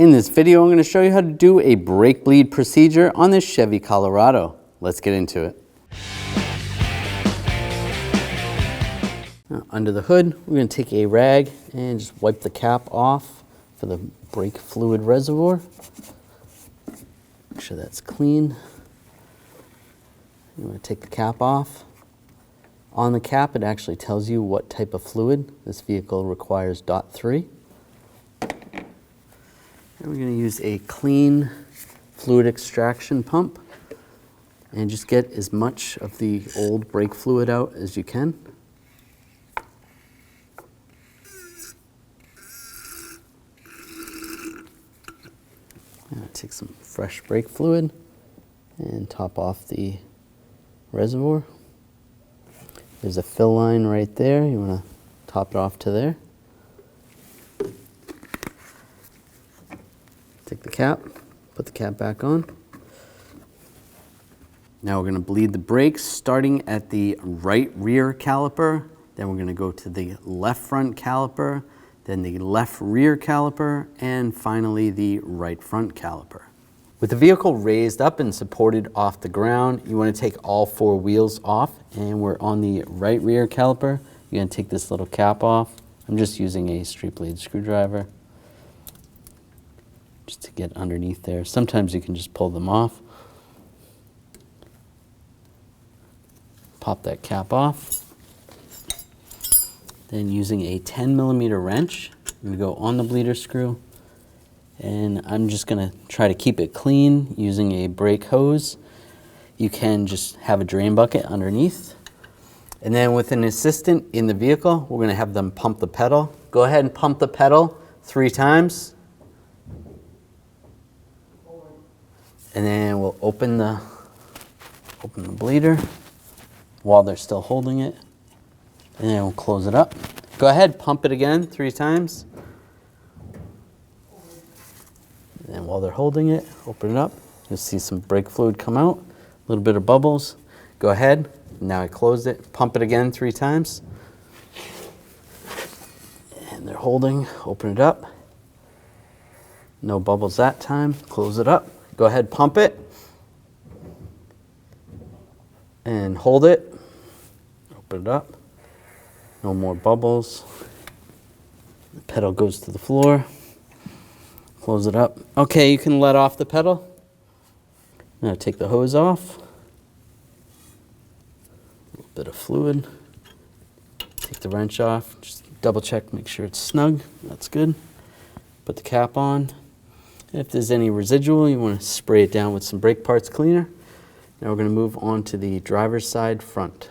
In this video, I'm going to show you how to do a brake bleed procedure on this Chevy Colorado. Let's get into it. Now, under the hood, we're going to take a rag and just wipe the cap off for the brake fluid reservoir. Make sure that's clean. You want to take the cap off. On the cap, it actually tells you what type of fluid. This vehicle requires DOT3. And we're going to use a clean fluid extraction pump and just get as much of the old brake fluid out as you can. Take some fresh brake fluid and top off the reservoir. There's a fill line right there. You want to top it off to there. Take the cap, put the cap back on. Now we're going to bleed the brakes starting at the right rear caliper. Then we're going to go to the left front caliper, then the left rear caliper, and finally the right front caliper. With the vehicle raised up and supported off the ground, you want to take all four wheels off, and we're on the right rear caliper. You're going to take this little cap off. I'm just using a straight blade screwdriver just to get underneath there. Sometimes you can just pull them off. Pop that cap off. Then using a 10mm wrench, I'm going to go on the bleeder screw, and I'm just going to try to keep it clean using a brake hose. You can just have a drain bucket underneath. And then with an assistant in the vehicle, we're going to have them pump the pedal. Go ahead and pump the pedal 3 times. And then we'll open the bleeder while they're still holding it. And then we'll close it up. Go ahead, pump it again 3 times. And while they're holding it, open it up. You'll see some brake fluid come out, a little bit of bubbles. Go ahead, now I closed it. Pump it again 3 times. And they're holding, open it up. No bubbles that time, close it up. Go ahead, pump it. And hold it. Open it up. No more bubbles. The pedal goes to the floor. Close it up. Okay, you can let off the pedal. Now take the hose off. A little bit of fluid. Take the wrench off. Just double check, make sure it's snug. That's good. Put the cap on. If there's any residual, you want to spray it down with some brake parts cleaner. Now we're going to move on to the driver's side front.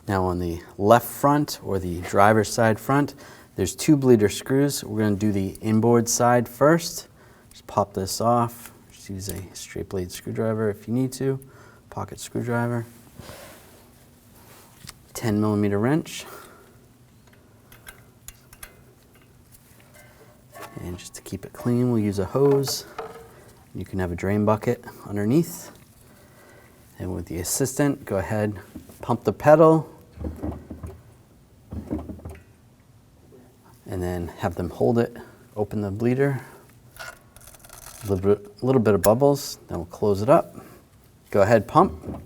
Now on the left front, or the driver's side front, there's 2 bleeder screws. We're going to do the inboard side first. Just pop this off. Just use a straight blade screwdriver if you need to. Pocket screwdriver. 10mm wrench. And just to keep it clean, we'll use a hose. You can have a drain bucket underneath. And with the assistant, go ahead, pump the pedal. And then have them hold it, open the bleeder. A little bit of bubbles, then we'll close it up. Go ahead, pump.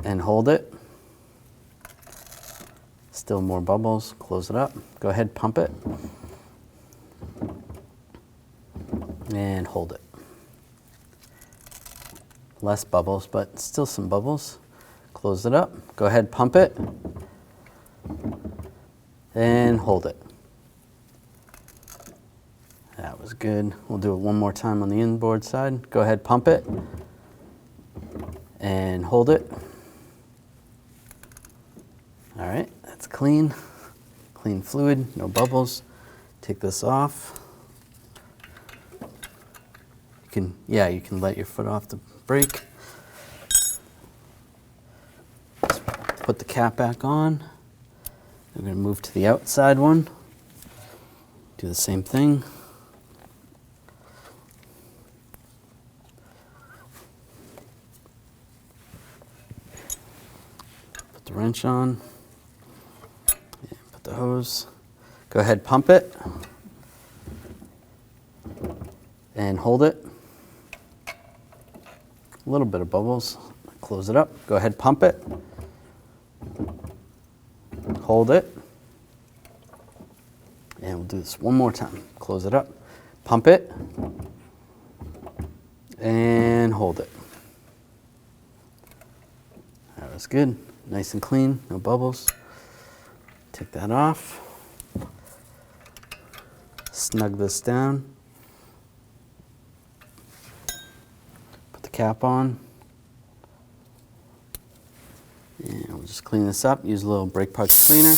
And hold it. Still more bubbles, close it up. Go ahead, pump it. And hold it. Less bubbles, but still some bubbles. Close it up. Go ahead, pump it. And hold it. That was good. We'll do it one more time on the inboard side. Go ahead, pump it. And hold it. All right, that's clean. Clean fluid, no bubbles. Take this off. You can let your foot off the brake. Put the cap back on. We're going to move to the outside one. Do the same thing. Put the wrench on. And put the hose. Go ahead, pump it. and hold it. A little bit of bubbles. Close it up. Go ahead, pump it. Hold it. And we'll do this one more time. Close it up. Pump it. And hold it. That was good. Nice and clean. No bubbles. Take that off. Snug this down. Put the cap on. And we'll just clean this up. Use a little brake parts cleaner.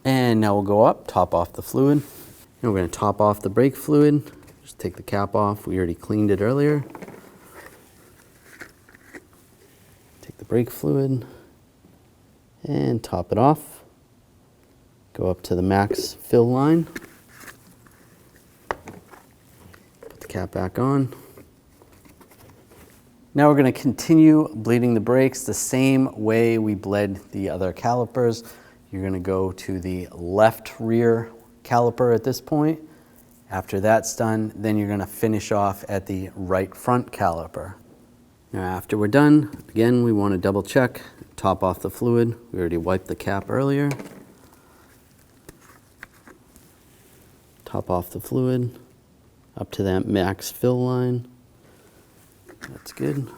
And now we'll go up, top off the fluid. And we're going to top off the brake fluid. Just take the cap off. We already cleaned it earlier. Take the brake fluid and top it off. Go up to the max fill line. Put the cap back on. Now we're going to continue bleeding the brakes the same way we bled the other calipers. You're going to go to the left rear caliper at this point. After that's done, then you're going to finish off at the right front caliper. Now after we're done, again, we want to double check, top off the fluid. We already wiped the cap earlier. Top off the fluid, up to that max fill line. That's good.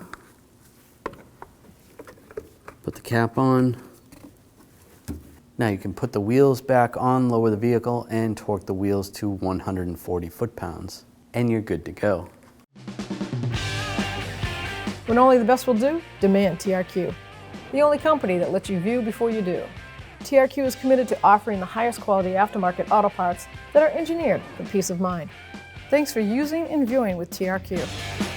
Put the cap on. Now you can put the wheels back on, lower the vehicle, and torque the wheels to 140 foot-pounds. And you're good to go. When only the best will do, demand TRQ. The only company that lets you view before you do. TRQ is committed to offering the highest quality aftermarket auto parts that are engineered for peace of mind. Thanks for using and viewing with TRQ.